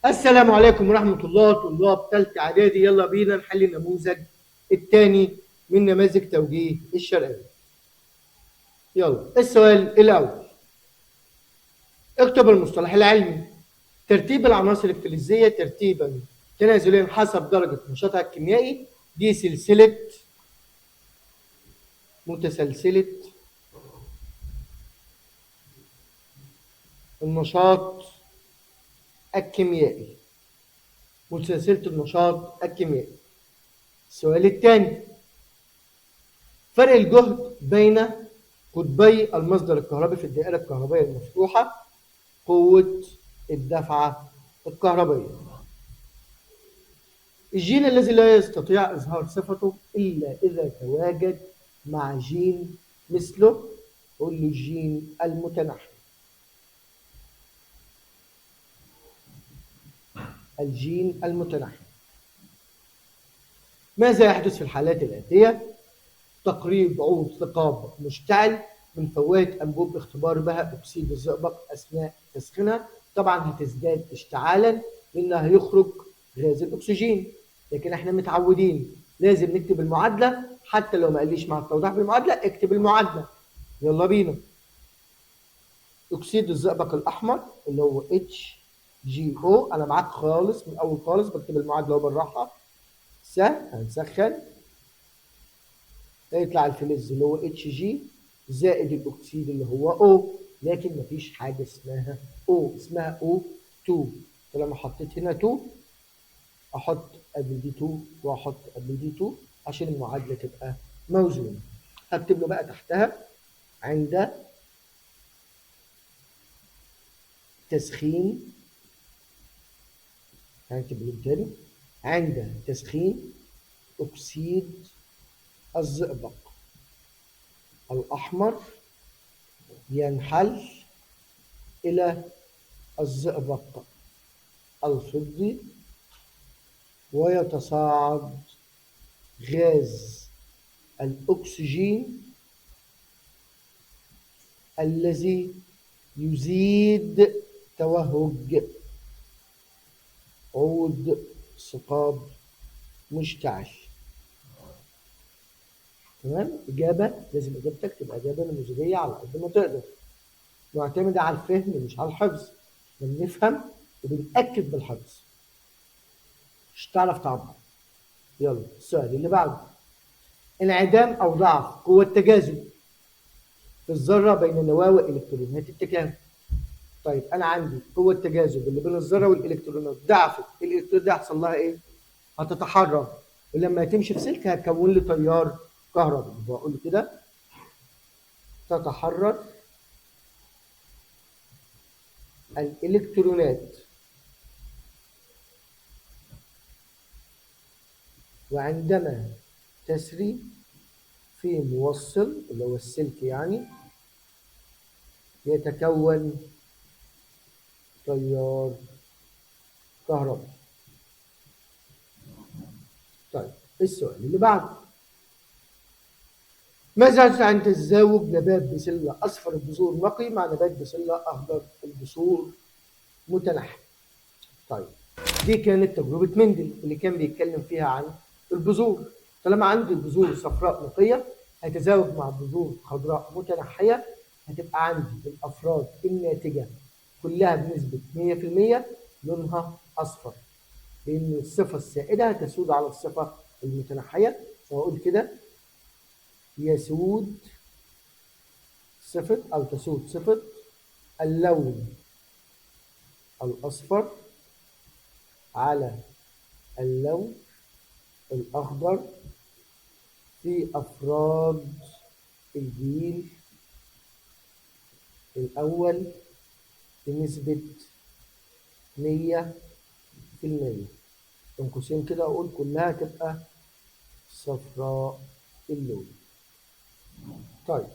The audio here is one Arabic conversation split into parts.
السلام عليكم ورحمة الله. طلاب ثالثة إعدادي، يلا بينا نحل النموذج الثاني من نماذج توجيه الشرقية. يلا السؤال الأول، اكتب المصطلح العلمي. ترتيب العناصر الفلزية ترتيبا تنازليا حسب درجة نشاطها الكيميائي. دي سلسلة متسلسلة النشاط الكيميائي. متسلسلة النشاط الكيميائي. السؤال الثاني، فرق الجهد بين قطبي المصدر الكهربي في الدائرة الكهربائية المفتوحة. قوة الدفعة الكهربائية. الجين الذي لا يستطيع إظهار صفته إلا إذا تواجد مع جين مثله، قول له الجين المتنحي. الجين المتنحي. ماذا يحدث في الحالات الآتية؟ تقريب عود ثقاب مشتعل من فوات أنبوب اختبار بها أكسيد الزئبق أثناء تسخينها. طبعا هتزداد اشتعالا لأنها هيخرج غاز الأكسجين، لكن احنا متعودين لازم نكتب المعادلة. حتى لو ما قاليش مع التوضيح بالمعادلة اكتب المعادلة. يلا بينا. أكسيد الزئبق الأحمر اللي هو HGO، أنا معاك خالص من الأول خالص بكتب المعادلة وبالراحة. هنسخن، هيطلع الفلز اللي هو HG زائد الأكسيد اللي هو O، لكن مفيش حاجة اسمها O، اسمها O2. فلما حطيت هنا 2 أحط قبل دي 2 وأحط قبل دي 2 عشان المعادلة تبقى موزونة. هكتب له بقى تحتها عند تسخين، هنكتب له تاني عند تسخين أكسيد الزئبق الأحمر ينحل إلى الزئبق الفضي ويتصاعد غاز الأكسجين الذي يزيد توهج عود ثقاب مشتعل. تمام؟ إجابة لازم إجابتك تبقى إجابة نموذجية على قد ما تقدر، معتمدة على الفهم مش على الحفظ. بنفهم وبنأكد بالحفظ مش هتعرف تعبر. يلا السؤال اللي بعده، انعدام أو ضعف قوة التجاذب في الذرة بين نواة وإلكترونات التكامل. طيب أنا عندي قوة التجاذب اللي بين الذرة والإلكترونات ضعفت، الإلكترونات دي هيحصل لها إيه؟ هتتحرك، ولما تمشي في سلك هتكون لي تيار كهربي. بقول كده تتحرك الإلكترونات وعندما تسري في موصل اللي هو السلك يعني يتكون تيار كهربي. طيب السؤال اللي بعده، ماذا عن تزاوج نبات بسلة أصفر البذور نقي مع نبات بسلة أخضر البذور متنحي؟ طيب دي كانت تجربة مندل اللي كان بيتكلم فيها عن البذور. طالما عندي البذور صفراء نقية هتزاوج مع بذور خضراء متنحية، هتبقى عندي الأفراد الناتجة كلها بنسبة 100% لونها أصفر، لأن الصفة السائدة هتسود على الصفة المتنحية. وأقول كده يسود صفة أو تسود صفة اللون الأصفر على اللون الأخضر في أفراد الجيل الأول بنسبة 100%. بين قوسين كده أقول كلها تبقى صفراء اللون. طيب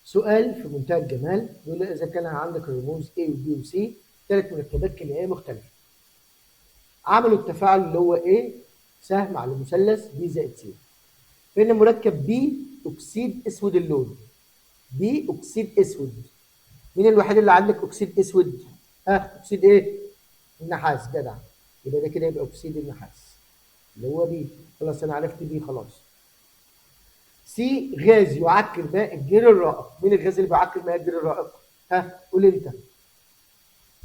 سؤال في منتهى الجمال، بيقول إذا كان عندك الرموز A و B و C ثلاث مركبات كيميائية مختلفة، عملوا التفاعل اللي هو A سهم على المثلث B زائد C، فإن مركب B أكسيد أسود اللون، B أكسيد أسود. مين الوحيد اللي عندك أكسيد أسود؟ اكسيد ايه؟ النحاس، جدع. يبقى ده كده يبقى اكسيد النحاس اللي هو بي. خلاص انا عرفت بي خلاص. سي غاز يعكر ماء الجير الرائق. مين الغاز اللي بيعكر ماء الجير الرائق؟ قول انت.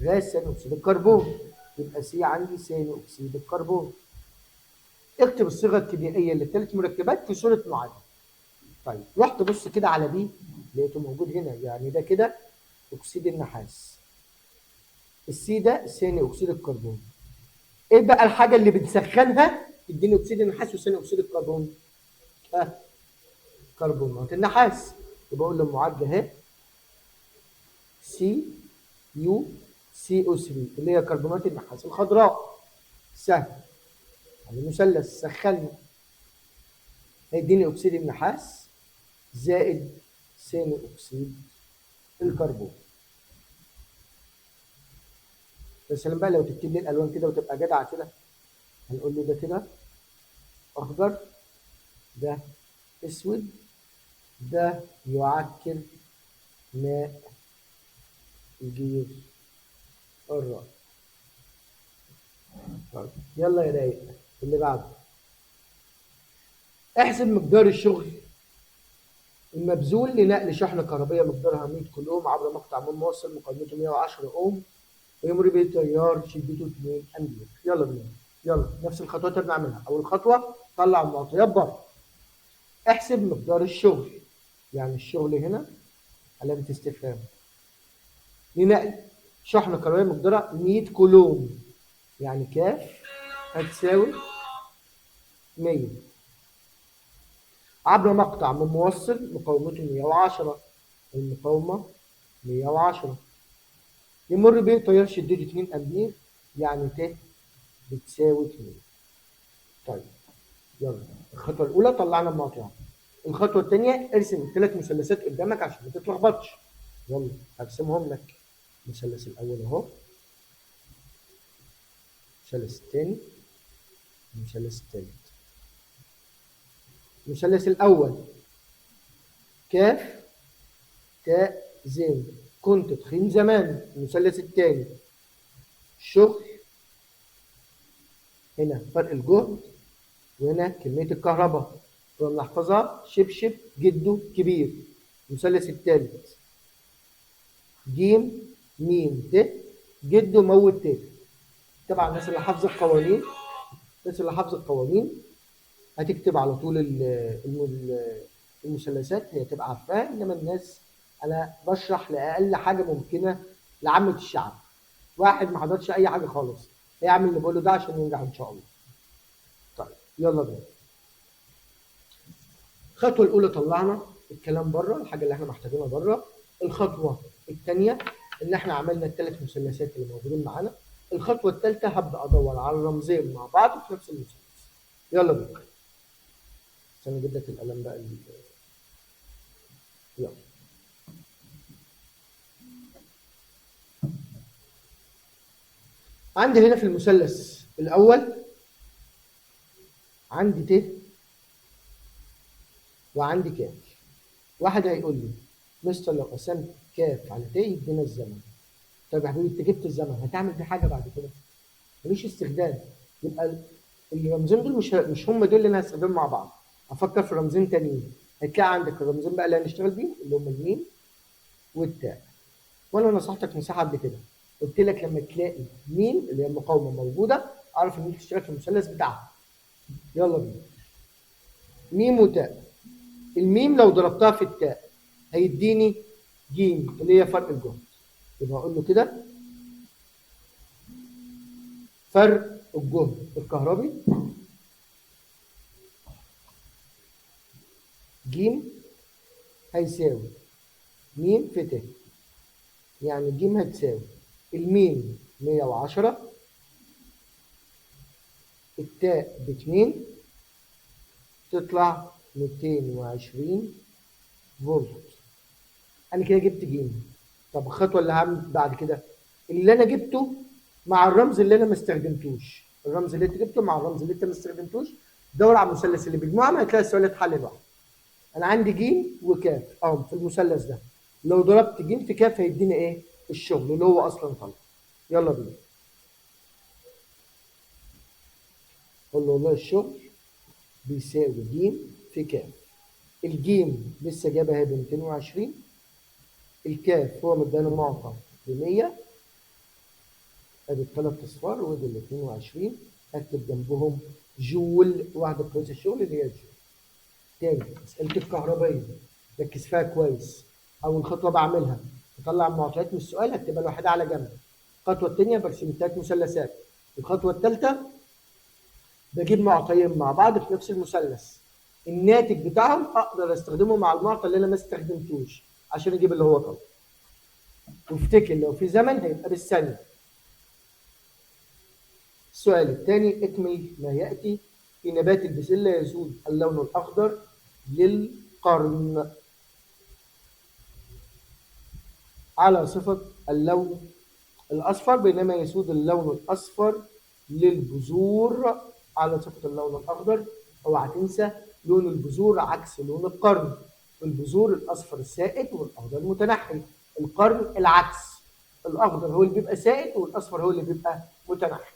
غاز ثاني اكسيد الكربون. يبقى سي عندي ثاني اكسيد الكربون. اكتب الصيغه الكيميائيه للثلاث مركبات في صوره معادله. طيب رحت بص كده على بي، لقيته موجود هنا، يعني ده كده اكسيد النحاس. السي ده ثاني اكسيد الكربون. ايه بقى الحاجه اللي بتسخنها تديني اكسيد النحاس وثاني اكسيد الكربون؟ كربونات النحاس. يبقى اقول له المعادله اهي سي يو سي او 3 اللي هي كربونات النحاس الخضراء. سهل، يعني مثلث سخنه هيديني اكسيد النحاس زائد ثاني اكسيد الكربون. يا سلام بقى لو تكتب لي الالوان كده وتبقى جدعه كده. هنقول له ده كده اخضر، ده اسود، ده يعكر ماء الجير الرائق. طيب يلا يا رايق اللي بعده. احسب مقدار الشغل المبذول لنقل شحنه كهربيه مقدارها 100 كيلو اوم عبر مقطع موصل مقاومته 110 اوم ويمر به تيار شدته 2 امبير. يلا بينا، يلا نفس الخطوات اللي بنعملها. اول خطوه طلع المعطيات بره. احسب مقدار الشغل، يعني الشغل هنا علامه استفهام، لنقل شحنه كهربائيه مقدارها 100 كولوم، يعني كاف هتساوي 100 عبر مقطع من موصل مقاومته 110. المقاومه 110 يمر به تيار شدته 2 امبير، يعني ت بتساوي 2. طيب يلا الخطوه الاولى طلعنا المقطع. الخطوه الثانيه ارسم الثلاث مثلثات قدامك عشان ما تتلخبطش. يلا هرسمهم لك. المثلث الاول اهو، المثلث الثاني، المثلث الثالث. المثلث الاول كاف تاء زين، كنت تخين زمان. المثلث الثاني شغل، هنا فرق الجهد وهنا كميه الكهرباء، ونحفظها شبشب جده كبير. المثلث الثالث جيم ميم ت جده موت ت. طبعا الناس اللي حافظه القوانين، الناس اللي حافظه القوانين هتكتب على طول المثلثات، هي تبقى عارفاها. انما الناس انا بشرح لاقل حاجه ممكنه لعامه الشعب. واحد ما حضرش اي حاجه خالص هيعمل اللي بقوله ده عشان ينجح ان شاء الله. طيب يلا بينا. الخطوه الاولى طلعنا الكلام بره، الحاجه اللي احنا محتاجينها بره. الخطوه الثانيه ان احنا عملنا الثلاث مثلثات اللي موجودين معانا. الخطوه الثالثه هبدا ادور على الرمزين مع بعض في نفس المثلث. يلا بينا. استنى اجيب لك القلم بقى. يلا عندي هنا في المثلث الاول عندي ت وعندي كاف. واحد هيقول لي مستر لو قسمت كاف على ت يدينا الزمن. طيب يا حبيبي انت جبت الزمن، هتعمل بيه حاجه بعد كده؟ ملوش استخدام. يبقى الرمزين دول مش هم دول اللي انا هستخدمهم مع بعض. افكر في رمزين تانيين. هتلاقي عندك الرمزين بقى اللي هنشتغل بيهم اللي هم الميم والتاء. وانا نصحتك نصيحه قبل كده، قلت لك لما تلاقي ميم اللي هي المقاومه موجوده اعرف ان انت تشتغل في المثلث بتاعها. يلا بينا. ميم وتاء. الميم لو ضربتها في التاء هيديني جيم اللي هي فرق الجهد. يبقى اقول له كده فرق الجهد الكهربي جيم هيساوي ميم في ت، يعني جيم هتساوي الميم 110 التاء ب2 تطلع 220 فولت. انا كده جبت جيم. طب الخطوه اللي هعمل بعد كده اللي انا جبته مع الرمز اللي انا ما استخدمتوش، الرمز اللي انت جبته مع الرمز اللي انت ما استخدمتوش، دور على المثلث اللي بيجمعهم هتلاقي السؤال اتحل لوحده. انا عندي جيم وكاف في المثلث ده، لو ضربت جيم في كاف هيديني ايه؟ الشغل اللي هو اصلا طلع. يلا بينا. قول له والله الشغل بيساوي ج في ك. الجيم لسه جابها هي ب 220. الكاف هو مدانا معطى ب 100. ادي الثلاث اصفار وادي ال 22. اكتب جنبهم جول، واحده قياس الشغل اللي هي الجول. تاني مساله الكهربائيه ركز فيها كويس. اول خطوه بعملها بطلع المعطيات من السؤال اكتبها لوحدها على جنب. الخطوه الثانيه برسم 3 مثلثات. الخطوه الثالثه بجيب معطيين مع بعض في نفس المثلث، الناتج بتاعهم اقدر استخدمه مع المعطى اللي انا ما استخدمتوش عشان اجيب اللي هو طلبه. وافتكر لو في زمن هيبقى بالثانيه. السؤال الثاني اكمل ما ياتي. في نبات البسله يزول اللون الاخضر للقرن على صفه اللون الاصفر، بينما يسود اللون الاصفر للبذور على صفه اللون الاخضر. اوعى تنسى لون البذور عكس لون القرن. البذور الاصفر السائد والاخضر المتنحي. القرن العكس، الاخضر هو اللي بيبقى سائد والاصفر هو اللي بيبقى متنحي.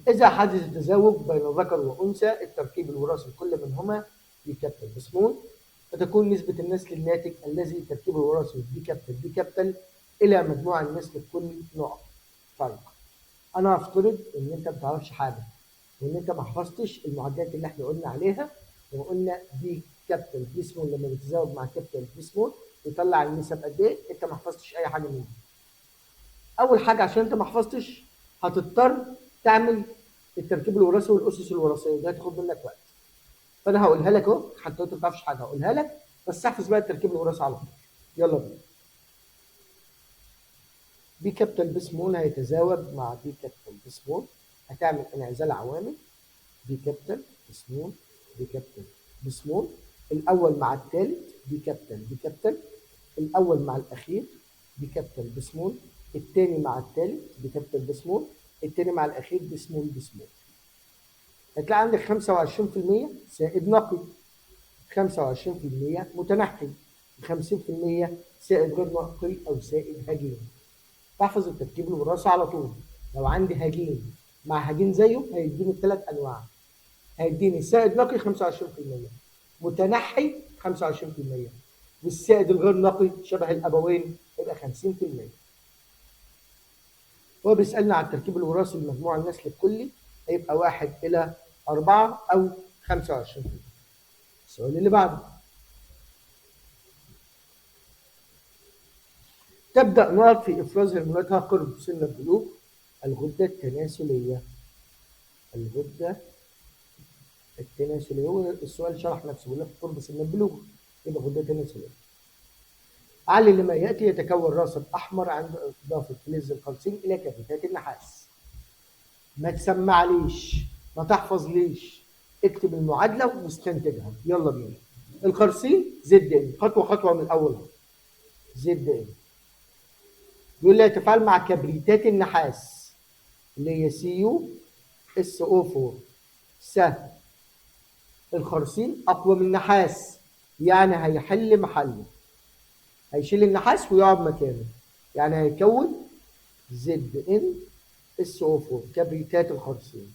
اذا حدث تزاوج بين ذكر وانثى التركيب الوراثي لكل منهما بي كابيتال بسمول، فتكون نسبة النسل الناتج الذي تركيبه الوراثي بي كابيتال إلى مجموع النسل بكل نوع. طيب أنا هفترض إن أنت ما تعرفش حاجة وإن أنت ما حفظتش المعادلات اللي إحنا قلنا عليها، وقلنا بي كابيتال بي سمول لما بيتزاوج مع كابيتال بي سمول يطلع النسب قد إيه. أنت ما حفظتش أي حاجة منهم. أول حاجة عشان أنت ما حفظتش هتضطر تعمل التركيب الوراثي والأسس الوراثية، وده هتاخد منك وقت. فانا هقولها لك اهو، حتى انت ما تعرفش حاجه هقولها لك، بس احفظ بقى التركيب الوراثي على طول. يلا بينا. بي كابيتال بسمول هيتزاوج مع بي كابيتال بسمول، هتعمل انعزال عوامل. بي كابيتال بسمول بي كابيتال بسمول، الاول مع الثالث بي كابيتال بي كابيتال، الاول مع الاخير بي كابيتال بسمول، الثاني مع الثالث بي كابيتال بسمول، الثاني مع الاخير بسمول بسمول. هتلاقي عندك 25% سائد نقي، 25% متنحي، 50% سائد غير نقي او سائد هجين. بحفظ التركيب الوراثي على طول. لو عندي هجين مع هجين زيه هيديني الثلاث انواع. هيديني سائد نقي 25%، متنحي 25%، والسائد الغير نقي شبه الابوين يبقى 50%. هو بيسالنا على التركيب الوراثي لمجموع النسل الكلي، هيبقى 1:4 او 25%. السؤال اللي بعده. تبدأ نقط في إفراز هرموناتها قرب سن البلوغ. الغدة التناسلية. الغدة التناسلية، هو السؤال شرح نفسه بيقول لك قرب سن البلوغ يبقى غدة تناسلية. علي لما يأتي يتكون راسب أحمر عند إضافة فلز القلسين إلى كبريتات النحاس. ما تسمعليش، ما تحفظليش، اكتب المعادلة واستنتجها. يلا بينا. القرسين زد ان، خطوة خطوة من الأول. زد ان يقول لي يتفاعل مع كبريتات النحاس اللي هي سي اس او 4 سهل. الخرسين اقوى من النحاس، يعني هيحل محله، هيشيل النحاس ويقعد مكانه، يعني هيكون زد ان اس او 4 كبريتات الخرسين.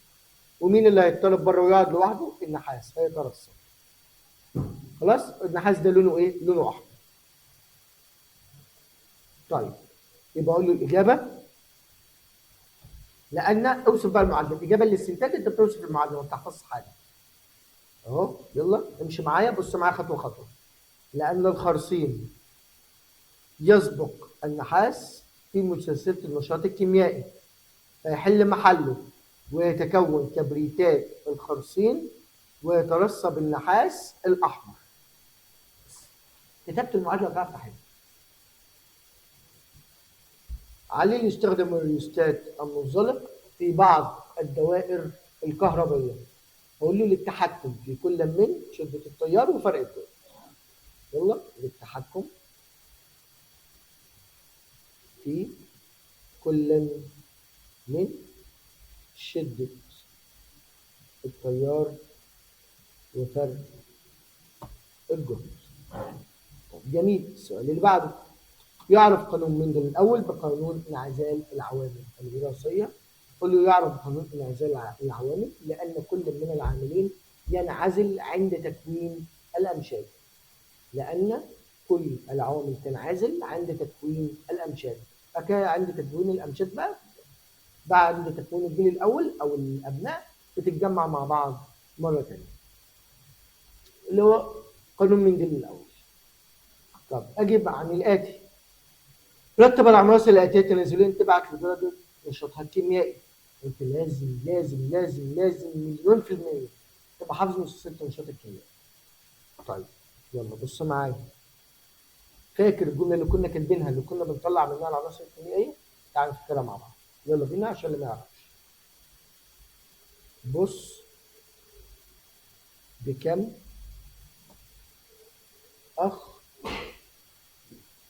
ومين اللي هيتطلب بره ويقعد لوحده؟ النحاس هيترسب. خلاص. النحاس ده لونه ايه؟ لونه احمر. طيب يبقى اقول له الاجابه، لان اوصف بقى المعادله. الاجابه للاستنتاج انت بتوصف المعادله ما بتحفظش حاجه اهو. يلا امشي معايا، بص معايا خطوه خطوه. لان الخرسين يسبق النحاس في مسلسلة النشاط الكيميائي، فيحل محله ويتكون كبريتات الخرسين ويترسب النحاس الأحمر. كتبت المعادلة بتاعت تحت. عليه يستخدم الريوستات المنزلق في بعض الدوائر الكهربية. أقول له للتحكم في كل من شدة التيار وفرق التيار. يلا للتحكم في كل من شدة التيار وفرق الجهد. جميل. السؤال اللي بعده. يعرف قانون مندل الأول بقانون انعزال العوامل الوراثية. قل له يعرف قانون انعزال العوامل لأن كل من العاملين ينعزل عند تكوين الأمشاج. لأن كل العوامل تنعزل عند تكوين الأمشاج. عند تكوين الأمشاج بقى بعد تكوين الجيل الأول أو الأبناء بتتجمع مع بعض مرة تانية اللي هو قانون مندل الأول. طب أجيب عن الآتي: رتب العناصر الآتية تنازليا تبعت لدرجة نشاطها الكيميائي. أنت لازم لازم لازم لازم مليون في المية تبقى حافظ مستوى النشاط الكيميائي. طيب يلا بص معايا. فاكر الجملة اللي كنا كاتبينها اللي كنا بنطلع منها العناصر الكيميائية؟ تعال نفكرها مع بعض. يلا بينا عشان اللي ما يعرفش. بص، بكم أخ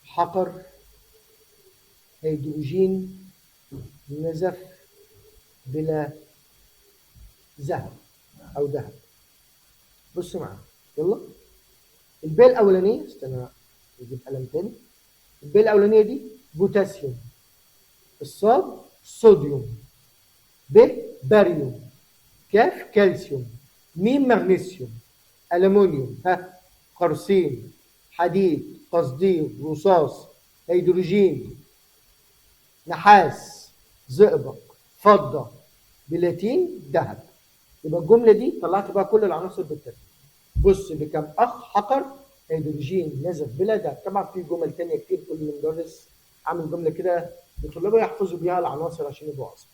حقر هيدروجين نزف بلا ذهب أو ذهب. بص معايا يلا. الباقي الأولانية، استنى نجيب قلم تاني. الباقي الأولانية دي بوتاسيوم، الصاد صوديوم، ب باريوم، كاف كالسيوم، ميم مغنيسيوم، ألمونيوم، قرصين، حديد، قصدير، رصاص، هيدروجين، نحاس، زئبق، فضة، بلاتين، ذهب. يبقى الجملة دي طلعت بقى كل العناصر بالترتيب. بص، بكم أخ حقر هيدروجين نزف بلا ذهب. طبعا في جمل تانية كتير، كل مدرس عامل جملة كده لطلابه يحفظوا بيها العناصر عشان يبقوا أصلا.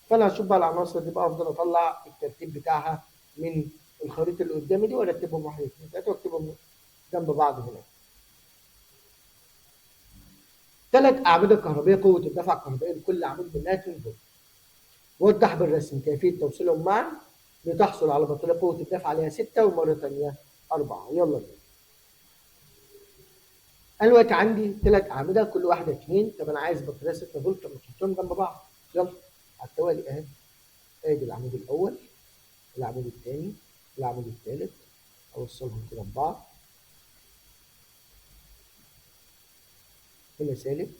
فأنا هشوف بقى العناصر دي بقى، أفضل أطلع الترتيب بتاعها من الخريطة اللي قدامي دي وأرتبهم 1 2 3 وأكتبهم جنب بعض هنا. 3 أعمدة كهربائية قوة الدفع الكهربائي لكل عمود منها 2 فولت. وضح بالرسم كيفية توصيلهم معا لتحصل على بطارية قوة الدفع عليها 6 ومرة ثانية 4. يلا بينا. أنا دلوقتي عندي 3 أعمدة كل واحدة 2. طب أنا عايز بطارية 6 فولت، طب نحطهم جنب بعض. يلا على التوالي أهي. أدي العمود الأول، العمود الثاني، العمود الثالث، أوصلهم كده ببعض. هنا سالب،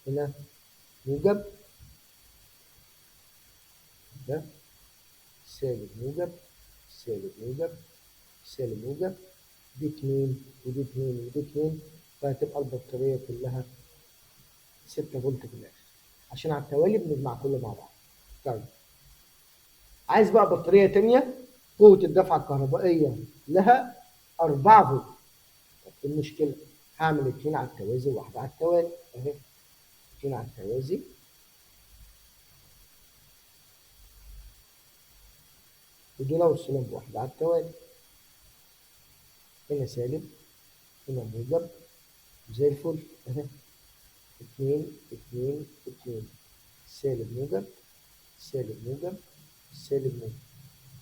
هنا موجب، ده سالب موجب، سالب موجب، سالب موجب، دي 2 ودي 2 ودي 2. فهتبقى البطارية كلها 6 فولت في الآخر عشان على التوالي بنجمع كله مع بعض. طيب عايز بقى بطارية تانية قوة الدفعة الكهربائية لها 4 فولت. طب إيه المشكلة؟ هعمل 2 على التوازي وواحدة على التوالي أهي. 2 على التوازي ودول أوصلهم بواحدة على التوالي. هنا سالب، هنا موجب، زي الفل أهي. 2 2 2، سالب موجب، سالب موجب، سالب موجب.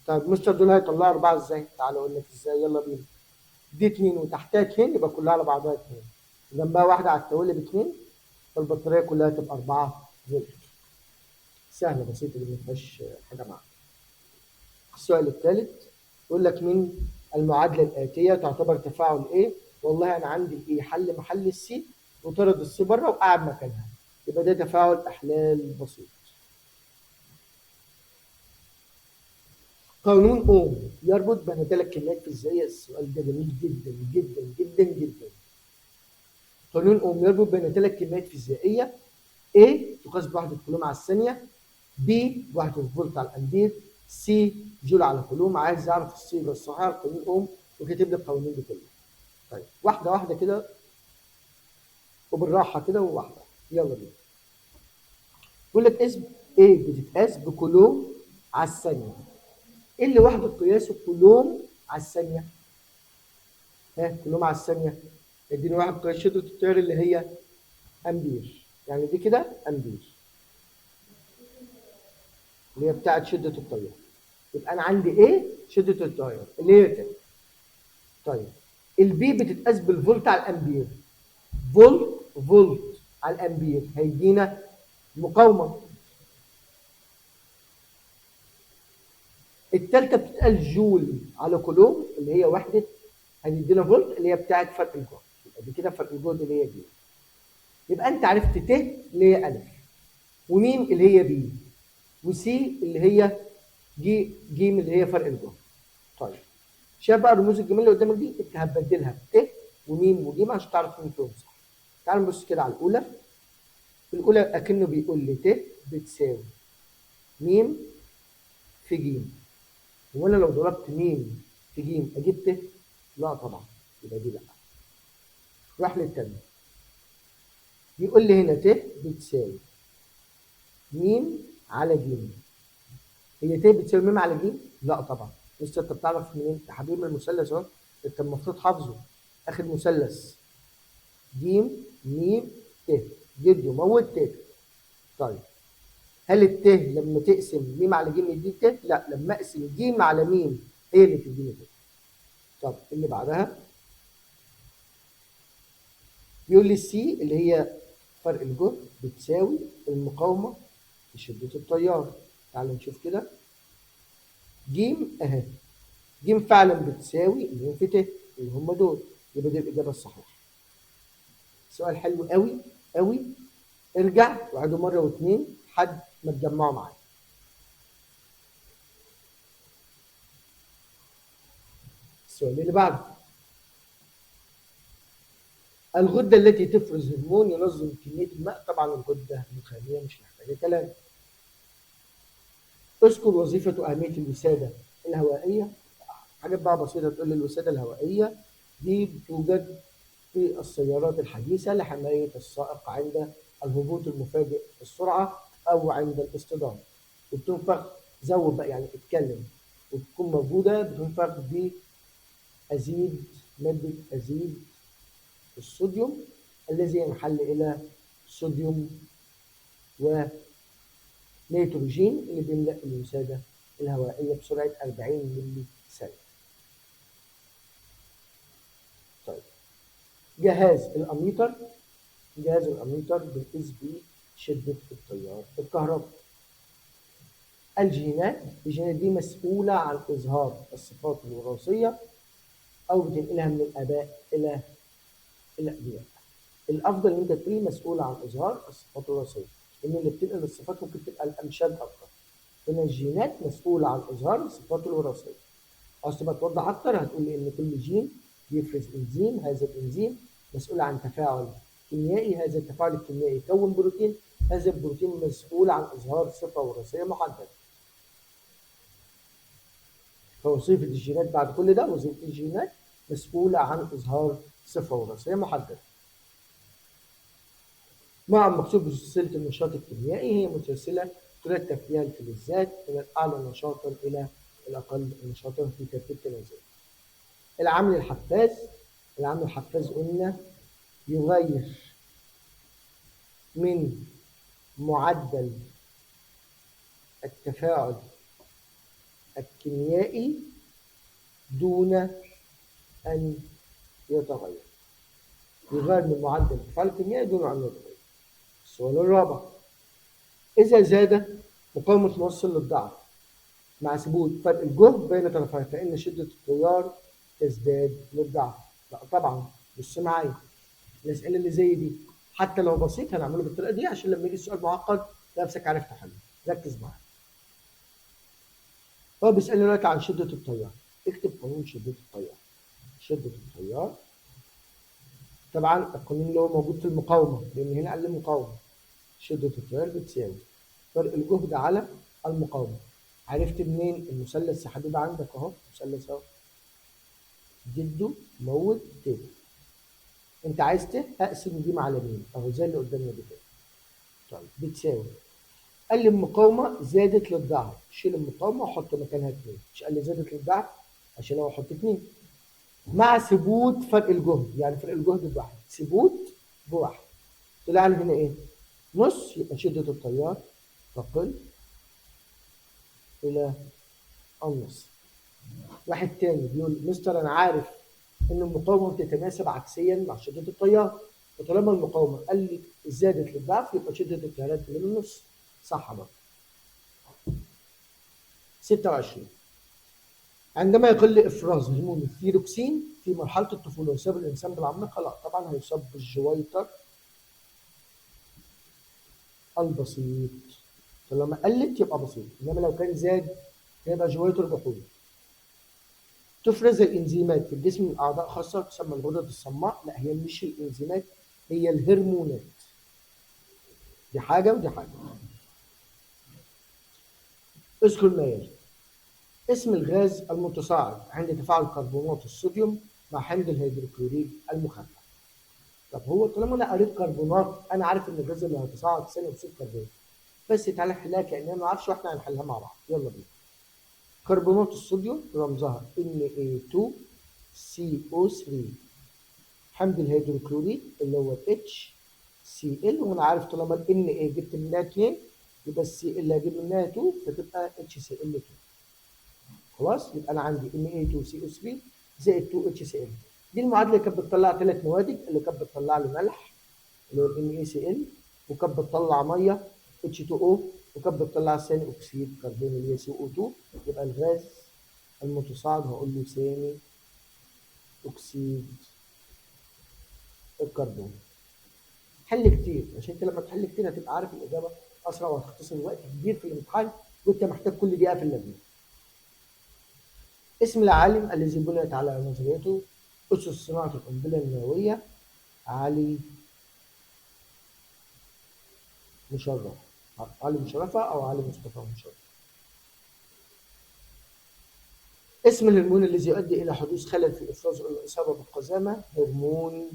طيب مستر دول هيطلعوا 4 ازاي؟ تعالوا اقول لك ازاي، يلا بينا. دي 2 وتحتها 2 يبقى كلها على بعضها 2. جنبها واحدة على التوالي ب 2، فالبطارية كلها تبقى 4 فولت. سهلة بسيطة دي ما فيهاش حاجة معاها. السؤال الثالث يقول لك من المعادلة الآتية تعتبر تفاعل ايه؟ والله أنا عندي الايه حل محل السي وطرد السي بره وقعد مكانها، يبقى ده تفاعل أحلال بسيط. قانون اوم يربط بين 3 كميات فيزيائيه. السؤال ده جميل جدا جدا جدا جدا. قانون اوم يربط بين 3 كميات فيزيائيه: A تقاس بوحده كولوم على الثانيه، B بوحده فولت على الامبير، C جول على كولوم. عايز اعرف الصيغه الصحيحه لقانون اوم وكاتب لي القوانين دي كلها. طيب واحده واحده كده وبالراحه كده وواحده. يلا بينا. بيقول لك اسم A بتتقاس بكولوم على الثانيه. ايه اللي وحده قياسه كولوم على الثانيه؟ كلهم على الثانيه. اديني واحد قياس شده التيار اللي هي امبير، يعني دي كده امبير اللي هي بتاعت شده التيار. يبقى انا عندي ايه شده التيار اللي هي كده. طيب البي بتتقاس بالفولت على الامبير. فولت على الامبير هيدينا مقاومه. الثالثه بتتقاس جول على كولوم اللي هي وحده هتدينا فولت اللي هي بتاعت فرق الجهد. ادي كده فرق الجهد اللي هي ج. يبقى انت عرفت ت اللي هي الف، وميم اللي هي ب، وسي اللي هي ج اللي هي فرق الجهد. طيب شايف بقى الرموز الجميله اللي قدامك دي؟ انت هتبدلها ت وميم وج عشان تعرف مين فيهم صح. تعال نبص كده على الاولى. الاولى اكنه بيقول لي ت بتساوي ميم في ج. وانا لو ضربت ميم في ج اجيب ت؟ لا طبعا، يبقى دي لا. راح للتانية، بيقول لي هنا ت بتساوي ميم على ج. هي ت بتساوي ميم على ج؟ لا طبعا. لسه انت بتعرف منين؟ يا حبيبي من المثلث اهو، انت المفروض حافظه. اخد مثلث ج م ت، جد وموت ت. طيب هل الت لما تقسم م على ج يديك ت؟ لا، لما اقسم ج على م هي اللي تديني ت. طب اللي بعدها بيقول لي السي اللي هي فرق الجهد بتساوي المقاومه لشده التيار. تعال نشوف كده. ج اهي، ج فعلا بتساوي اللي هي في ت اللي هم دول، يبقى دي الاجابه الصحيحه. سؤال حلو قوي قوي. ارجع وعده مره واثنين لحد ما تجمعوا معايا. السؤال اللي بعده، الغده التي تفرز هرمون ينظم كميه الماء. طبعا الغده النخاميه مش محتاجه كلام. اذكر وظيفه واهميه الوساده الهوائيه. حاجات بقى بسيطه، تقول لي الوساده الهوائيه دي بتوجد في السيارات الحديثه لحمايه السائق عند الهبوط المفاجئ في السرعه او عند الاصطدام، وبتنفخ. زود بقى يعني اتكلم، وتكون موجوده بتنفخ بازيد، ماده ازيد الصوديوم الذي ينحل الى صوديوم ونيتروجين اللي بيملأ الوسادة الهوائية بسرعة 40 ملي ثانية. طيب جهاز الأميتر بنقيس بيه شدة التيار الكهربي. الجينات دي مسؤولة عن إظهار الصفات الوراثية أو بتنقلها من الآباء إلى الأبناء. الأفضل إن أنت تقول مسؤولة عن إظهار الصفات الوراثية، لأن اللي بتنقل الصفات ممكن تبقى الأمشاد أكتر. هنا الجينات مسؤولة عن إظهار الصفات الوراثية. عاوز تبقى توضح أكتر هتقول لي إن كل جين بيفرز إنزيم، هذا الإنزيم مسؤول عن تفاعل كيميائي، هذا التفاعل الكيميائي يكون بروتين، هذا البروتين مسؤول عن إظهار صفة وراثية محددة. فوظيفة الجينات بعد كل ده، وظيفة الجينات مسؤولة عن إظهار صفة وراثية محددة. مع المقصود بسلسلة النشاط الكيميائي، هي متسلسلة ترتب فيها الفلزات من الأعلى نشاطا إلى الأقل نشاطا في ترتيب تنازلي. العامل الحفاز قلنا يغير من معدل التفاعل الكيميائي دون أن يتغير. يغير من معدل التفاعل الكيميائي دون أن يتغير. السؤال الرابع، إذا زاد مقاومة موصل للضعف مع ثبوت فرق الجهد بين طرفيها فإن شدة التيار تزداد للضعف. لا طبعا. بص معايا، الأسئلة اللي زي دي حتى لو بسيط هنعمله بالطريقة دي عشان لما يجي السؤال معقد نفسك عرفت حله. ركز معايا. هو بيسألني دلوقتي عن شدة التيار. اكتب قانون شدة التيار. شدة التيار طبعا القانون اللي هو موجود في المقاومة، لأن هنا قال لي مقاومة. شدة التيار بتساوي فرق الجهد على المقاومة. عرفت منين؟ المثلث يا حبيبي عندك اهو، مثلث اهو، جده موت ت. انت عايز ت اقسم دي على مين اهو زي اللي قدامنا دي كده. طيب بتساوي، قال لي المقاومه زادت للضعف، شيل المقاومه وحط مكانها 2. مش قال لي زادت للضعف عشان هو احط 2 مع ثبوت فرق الجهد، يعني فرق الجهد بواحد، ثبوت بواحد. طلع لي هنا ايه؟ نص. يبقى شده التيار تقل الى النص. واحد تاني بيقول مستر انا عارف ان المقاومه بتتناسب عكسيا مع شده التيار، وطالما المقاومه قال لي زادت للضعف يبقى شده التيار تقل من النص. صح برضه. 26، عندما يقل افراز هرمون الثيروكسين في مرحله الطفوله يصاب الانسان بالعميقه؟ لا طبعا هيصاب بالجويطر البسيط. فلما قلت يبقى بسيط، انما لو كان زاد يبقى جويطر بحوث. تفرز الانزيمات في الجسم من اعضاء خاصه تسمى الغدد الصماء؟ لا هي مش الانزيمات، هي الهرمونات. دي حاجه ودي حاجه. اذكر ما يلي. اسم الغاز المتصاعد عند تفاعل كربونات الصوديوم مع حمض الهيدروكلوريد المخفف. طب هو طالما انا قريت كربونات انا عارف ان الغاز اللي هيتصاعد ثاني اكسيد الكربون. بس تعالى نحلها كاننا ما نعرفش واحنا هنحلها مع بعض. يلا بينا. كربونات الصوديوم رمزها Na2CO3. حمض الهيدروكلوريد اللي هو HCl، وانا عارف طالما ال Na جبت منها 2 يبقى السي اللي هجيب منها 2 فتبقى HCl2. خلاص يبقى انا عندي Na2CO3 زائد 2HCl. دي المعادله اللي كانت بتطلع 3 نواتج، اللي كانت بتطلع لي ملح اللي هو NaCl، وكانت بتطلع ميه H2O، وكانت بتطلع ثاني اكسيد كربون اللي هي CO2. يبقى الغاز المتصاعد هقول له ثاني اكسيد الكربون. حل كتير عشان انت لما تحل كتير هتبقى عارف الاجابه اسرع وهتختصر وقت كبير في الامتحان وانت محتاج كل دقيقه في اللجنه. اسم العالم الذي بنيت على نظريته اسس صناعه القنبله النوويه؟ علي مشرف. علي مشرفه او علي مصطفى مشرف. اسم الهرمون الذي يؤدي الى حدوث خلل في افراز الاصابه بالقزامه؟ هرمون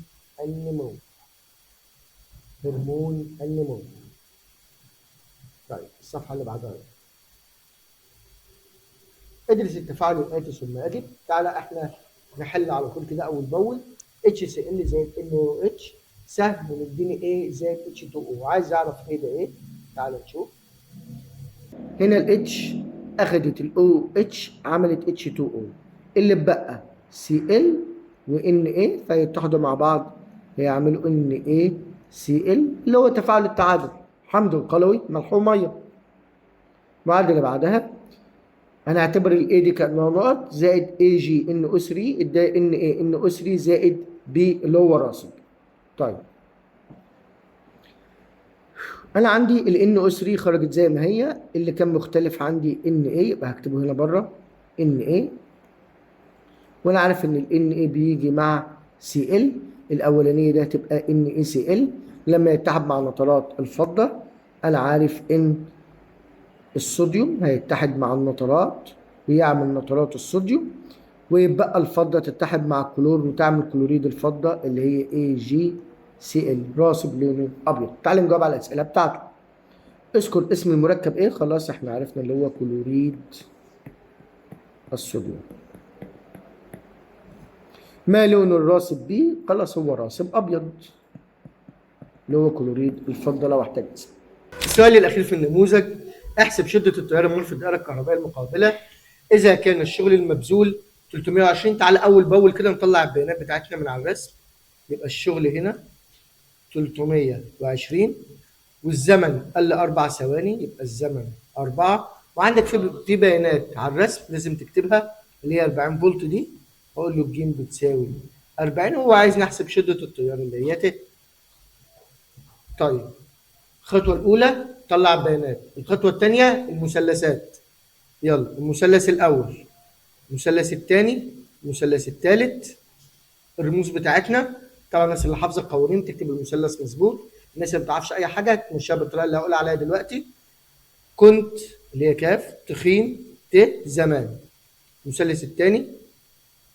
النمو. هرمون النمو. طيب الصفحه اللي بعدها. ادرس التفاعل الاتي ثم اجب. تعالى احنا نحل على طول كده اول باول. HCl زائد NaOH سهم ومديني A زائد H2O. عايز اعرف ايه ده ايه؟ تعالى نشوف. هنا ال H اخدت ال OH عملت H2O، اللي اتبقى Cl و Na فيتحدوا مع بعض هيعملوا NaCl اللي هو تفاعل التعادل، حمض قلوي ملح وميه. المعادله اللي بعدها هنعتبر ال A دي كأنها نقط زائد AgNO3 ادى NaNO3 زائد B اللي هو راسب. طيب انا عندي ال NO3 خرجت زي ما هي، اللي كان مختلف عندي Na يبقى هكتبه هنا بره Na، وانا عارف ان ال Na بيجي مع Cl. الاولانيه ده هتبقى NaCl لما يتحد مع نترات الفضه. انا عارف ان الصوديوم هيتحد مع النترات ويعمل نترات الصوديوم، ويبقى الفضه تتحد مع الكلور وتعمل كلوريد الفضه اللي هي AgCl راسب لونه ابيض. تعال نجاوب على الاسئله بتاعته. اذكر اسم المركب ايه؟ خلاص احنا عرفنا اللي هو كلوريد الصوديوم. ما لون الراسب بيه؟ خلاص هو راسب ابيض اللي هو كلوريد الفضه لو احتجت. السؤال الاخير في النموذج. احسب شده التيار المر في الدائره الكهربائيه المقابله اذا كان الشغل المبذول 320. تعالى اول باول كده نطلع البيانات بتاعتنا من على الرسم. يبقى الشغل هنا 320 والزمن قال 4 ثواني، يبقى الزمن 4. وعندك في بيانات على الرسم لازم تكتبها اللي هي 40 فولت دي. اقول له ج بتساوي 40. هو عايز نحسب شده التيار اللي هي ت. طيب الخطوه الاولى طلع البيانات. الخطوه الثانيه المثلثات. يلا المثلث الاول، المثلث الثاني، المثلث الثالث. الرموز بتاعتنا طبعا الناس اللي حافظه القوانين تكتب المثلث مظبوط، الناس اللي ما بتعرفش اي حاجه تمشيها بالطريقه اللي هقول عليها دلوقتي. كنت اللي هي كاف، تخين ت زمان. المثلث الثاني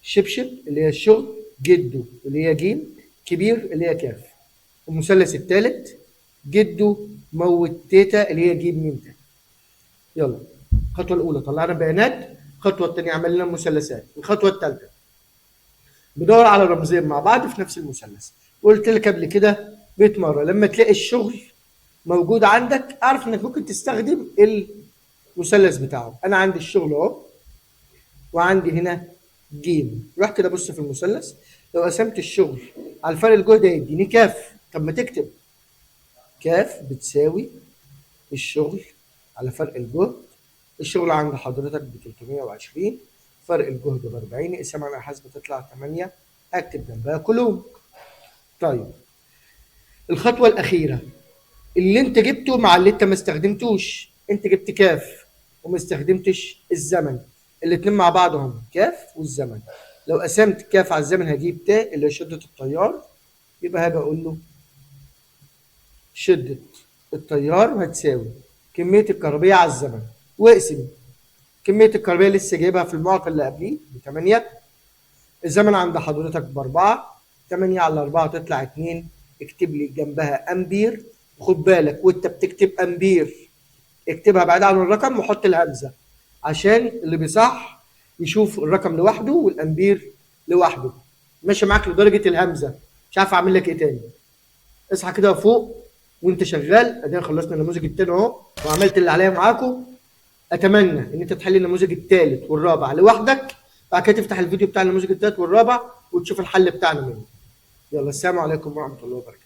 شبشب اللي هي الشغل، جده اللي هي جيم، كبير اللي هي كاف. المثلث الثالث جده موت تيتا اللي هي جيم ميم تاني. يلا الخطوه الاولى طلعنا بيانات، الخطوه الثانيه عملنا مثلثات، الخطوه الثالثه بدور على رمزين مع بعض في نفس المثلث. قلت لك قبل كده 100 مره لما تلاقي الشغل موجود عندك اعرف انك ممكن تستخدم المثلث بتاعه. انا عندي الشغل اهو وعندي هنا جيم. روح كده بص في المثلث، لو قسمت الشغل على الفرق الجهد هيديني كاف. طب ما تكتب كاف بتساوي الشغل على فرق الجهد. الشغل عند حضرتك ب 320 فرق الجهد ب 40 اقسم على حسب تطلع 8 اكتب جنبها كولوم. طيب الخطوه الاخيره اللي انت جبته مع اللي انت ما استخدمتوش، انت جبت كاف وما استخدمتش الزمن، الاثنين مع بعض هم كاف والزمن. لو قسمت كاف على الزمن هجيب تاء اللي هي شده التيار، يبقى هاجي اقول له شده التيار هتساوي كميه الكهربيه على الزمن، واقسم كميه الكهربيه لسه جايبها في المعطى اللي قبليه ب 8، الزمن عند حضرتك ب4، 8 على 4 تطلع 2، اكتب لي جنبها امبير. خد بالك وانت بتكتب امبير اكتبها بعيد عن الرقم وحط الهمزه عشان اللي بيصح يشوف الرقم لوحده والامبير لوحده. ماشي معاك لدرجه الهمزه، مش عارف اعمل لك ايه تاني. اصحى كده فوق وانت شغال. ادينا خلصنا النموذج التاني اهو وعملت اللي عليا معاكم. اتمنى ان انت تحل النموذج الثالث والرابع لوحدك، بعد كده تفتح الفيديو بتاع النموذج الثالث والرابع وتشوف الحل بتاعنا منه. يلا السلام عليكم ورحمه الله وبركاته.